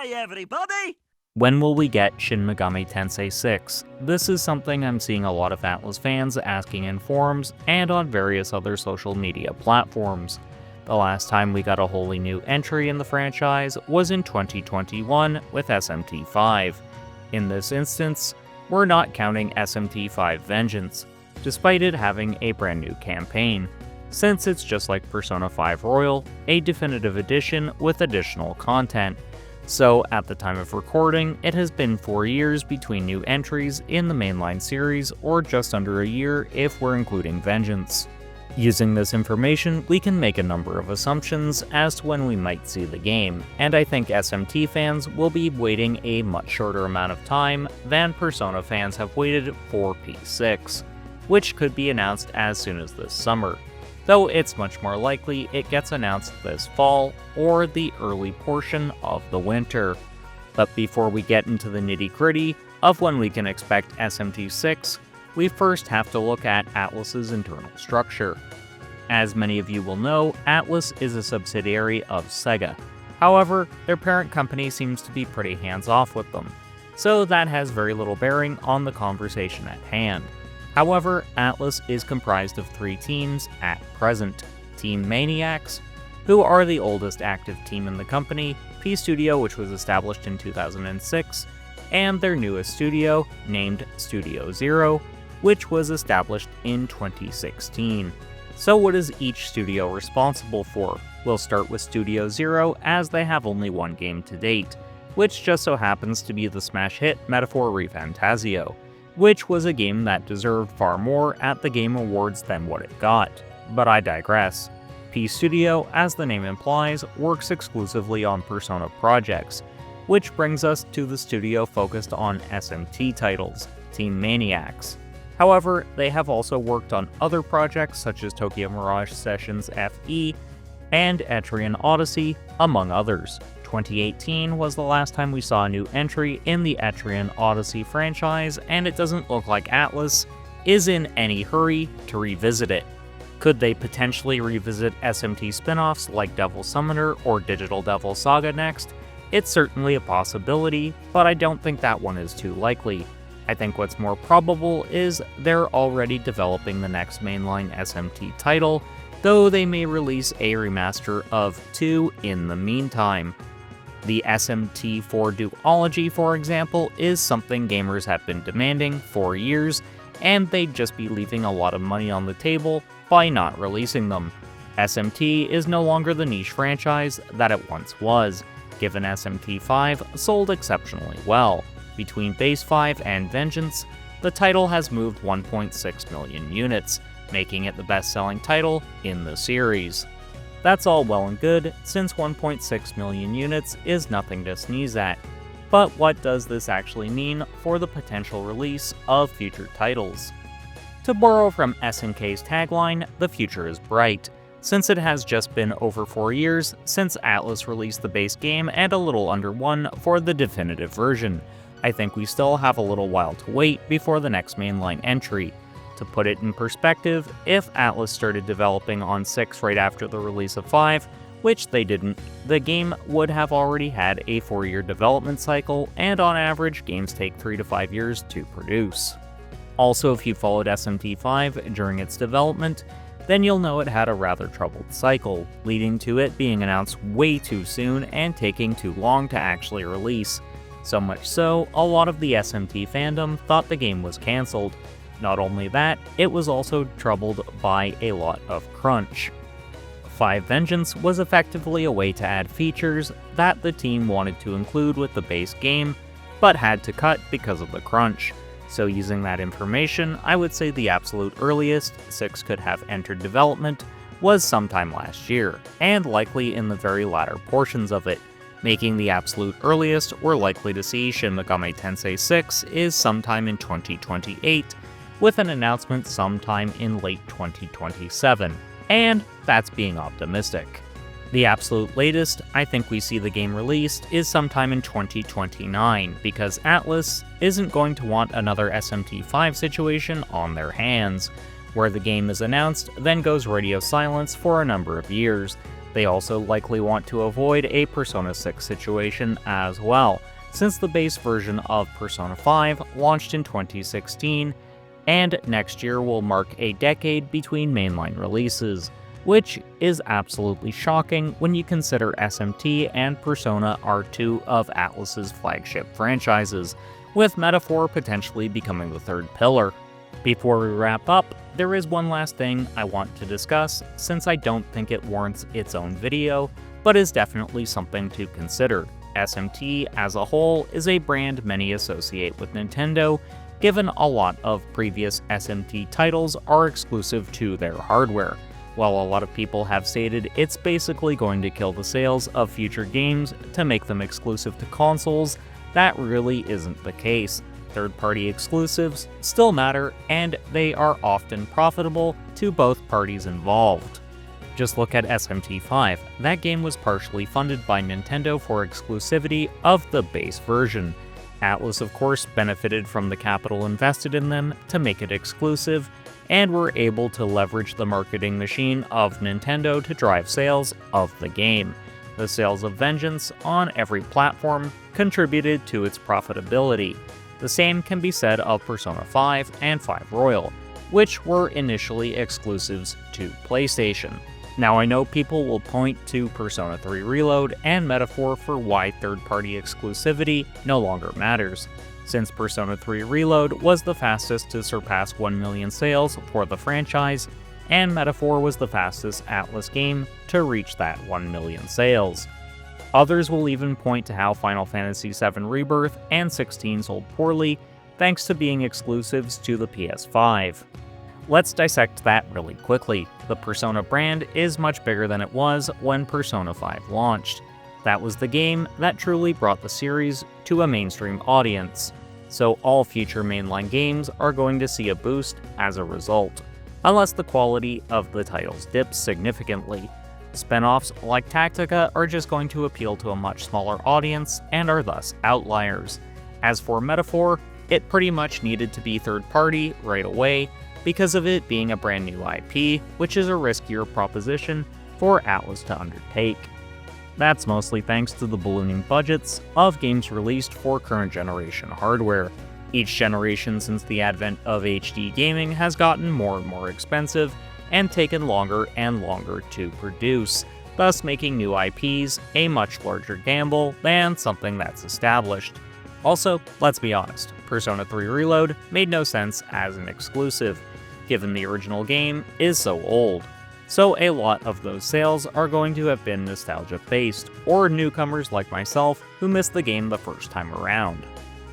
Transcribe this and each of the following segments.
Hi everybody! When will we get Shin Megami Tensei 6? This is something I'm seeing a lot of Atlus fans asking in forums and on various other social media platforms. The last time we got a wholly new entry in the franchise was in 2021 with SMT5. In this instance, we're not counting SMT5 Vengeance, despite it having a brand new campaign, since it's just like Persona 5 Royal, a definitive edition with additional content. So, at the time of recording, it has been 4 years between new entries in the mainline series, or just under a year if we're including Vengeance. Using this information, we can make a number of assumptions as to when we might see the game, and I think SMT fans will be waiting a much shorter amount of time than Persona fans have waited for P6, which could be announced as soon as this summer, though it's much more likely it gets announced this fall or the early portion of the winter. But before we get into the nitty-gritty of when we can expect SMT6, we first have to look at Atlus's internal structure. As many of you will know, Atlus is a subsidiary of Sega. However, their parent company seems to be pretty hands-off with them, so that has very little bearing on the conversation at hand. However, Atlus is comprised of 3 teams at present: Team Maniacs, who are the oldest active team in the company, P Studio, which was established in 2006, and their newest studio, named Studio Zero, which was established in 2016. So what is each studio responsible for? We'll start with Studio Zero, as they have only one game to date, which just so happens to be the smash hit Metaphor ReFantazio, which was a game that deserved far more at the Game Awards than what it got. But I digress. P Studio, as the name implies, works exclusively on Persona projects, which brings us to the studio focused on SMT titles, Team Maniacs. However, they have also worked on other projects such as Tokyo Mirage Sessions FE and Etrian Odyssey, among others. 2018 was the last time we saw a new entry in the Etrian Odyssey franchise, and it doesn't look like Atlus is in any hurry to revisit it. Could they potentially revisit SMT spin-offs like Devil Summoner or Digital Devil Saga next? It's certainly a possibility, but I don't think that one is too likely. I think what's more probable is they're already developing the next mainline SMT title, though they may release a remaster of 2 in the meantime. The SMT4 duology, for example, is something gamers have been demanding for years, and they'd just be leaving a lot of money on the table by not releasing them. SMT is no longer the niche franchise that it once was, given SMT5 sold exceptionally well. Between Base 5 and Vengeance, the title has moved 1.6 million units, making it the best-selling title in the series. That's all well and good, since 1.6 million units is nothing to sneeze at. But what does this actually mean for the potential release of future titles? To borrow from SNK's tagline, the future is bright, since it has just been over 4 years since Atlus released the base game and a little under 1 for the definitive version. I think we still have a little while to wait before the next mainline entry. To put it in perspective, if Atlus started developing on 6 right after the release of 5, which they didn't, the game would have already had a 4-year development cycle, and on average, games take 3 to 5 years to produce. Also, if you followed SMT5 during its development, then you'll know it had a rather troubled cycle, leading to it being announced way too soon and taking too long to actually release. So much so, a lot of the SMT fandom thought the game was cancelled. Not only that, it was also troubled by a lot of crunch. 5 Vengeance was effectively a way to add features that the team wanted to include with the base game, but had to cut because of the crunch. So using that information, I would say the absolute earliest 6 could have entered development was sometime last year, and likely in the very latter portions of it, making the absolute earliest we're likely to see Shin Megami Tensei 6 is sometime in 2028, with an announcement sometime in late 2027, and that's being optimistic. The absolute latest I think we see the game released is sometime in 2029, because Atlus isn't going to want another SMT5 situation on their hands, where the game is announced, then goes radio silence for a number of years, They also likely want to avoid a Persona 6 situation as well, since the base version of Persona 5 launched in 2016, and next year will mark a decade between mainline releases, which is absolutely shocking when you consider SMT and Persona are two of Atlus's flagship franchises, with Metaphor potentially becoming the third pillar. Before we wrap up, there is one last thing I want to discuss, since I don't think it warrants its own video, but is definitely something to consider. SMT as a whole is a brand many associate with Nintendo, given a lot of previous SMT titles are exclusive to their hardware. While a lot of people have stated it's basically going to kill the sales of future games to make them exclusive to consoles, that really isn't the case. Third-party exclusives still matter, and they are often profitable to both parties involved. Just look at SMT5, that game was partially funded by Nintendo for exclusivity of the base version. Atlus of course benefited from the capital invested in them to make it exclusive, and were able to leverage the marketing machine of Nintendo to drive sales of the game. The sales of Vengeance on every platform contributed to its profitability. The same can be said of Persona 5 and 5 Royal, which were initially exclusives to PlayStation. Now I know people will point to Persona 3 Reload and Metaphor for why third-party exclusivity no longer matters, since Persona 3 Reload was the fastest to surpass 1 million sales for the franchise, and Metaphor was the fastest Atlus game to reach that 1 million sales. Others will even point to how Final Fantasy VII Rebirth and 16 sold poorly, thanks to being exclusives to the PS5. Let's dissect that really quickly. The Persona brand is much bigger than it was when Persona 5 launched. That was the game that truly brought the series to a mainstream audience, so all future mainline games are going to see a boost as a result, unless the quality of the titles dips significantly. Spin-offs like Tactica are just going to appeal to a much smaller audience and are thus outliers. As for Metaphor, it pretty much needed to be third-party right away because of it being a brand new IP, which is a riskier proposition for Atlus to undertake. That's mostly thanks to the ballooning budgets of games released for current generation hardware. Each generation since the advent of HD gaming has gotten more and more expensive, and taken longer and longer to produce, thus making new IPs a much larger gamble than something that's established. Also, let's be honest, Persona 3 Reload made no sense as an exclusive, given the original game is so old. So a lot of those sales are going to have been nostalgia-based, or newcomers like myself who missed the game the first time around.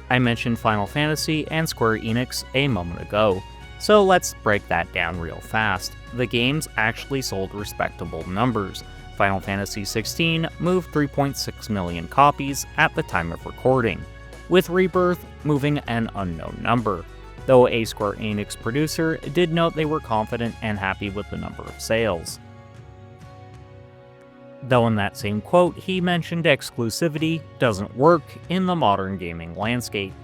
I mentioned Final Fantasy and Square Enix a moment ago, so let's break that down real fast. The games actually sold respectable numbers. Final Fantasy XVI moved 3.6 million copies at the time of recording, with Rebirth moving an unknown number, though a Square Enix producer did note they were confident and happy with the number of sales. Though in that same quote, he mentioned exclusivity doesn't work in the modern gaming landscape,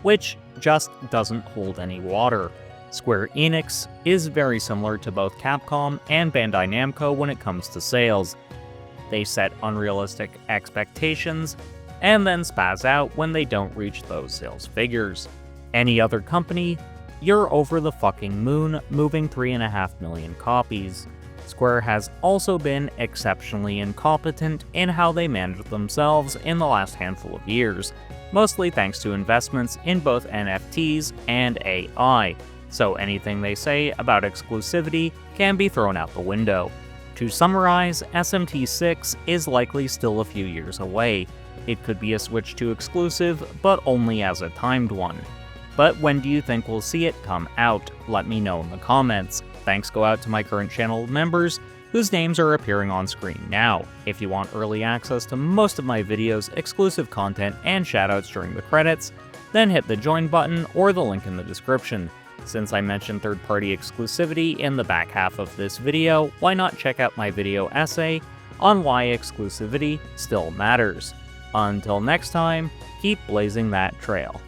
which just doesn't hold any water. Square Enix is very similar to both Capcom and Bandai Namco when it comes to sales. They set unrealistic expectations, and then spaz out when they don't reach those sales figures. Any other company, you're over the fucking moon moving 3.5 million copies. Square has also been exceptionally incompetent in how they manage themselves in the last handful of years, mostly thanks to investments in both NFTs and AI, so anything they say about exclusivity can be thrown out the window. To summarize, SMT6 is likely still a few years away. It could be a switch to exclusive, but only as a timed one. But when do you think we'll see it come out? Let me know in the comments. Thanks go out to my current channel members, whose names are appearing on screen now. If you want early access to most of my videos, exclusive content, and shoutouts during the credits, then hit the join button or the link in the description. Since I mentioned third-party exclusivity in the back half of this video, why not check out my video essay on why exclusivity still matters. Until next time, keep blazing that trail.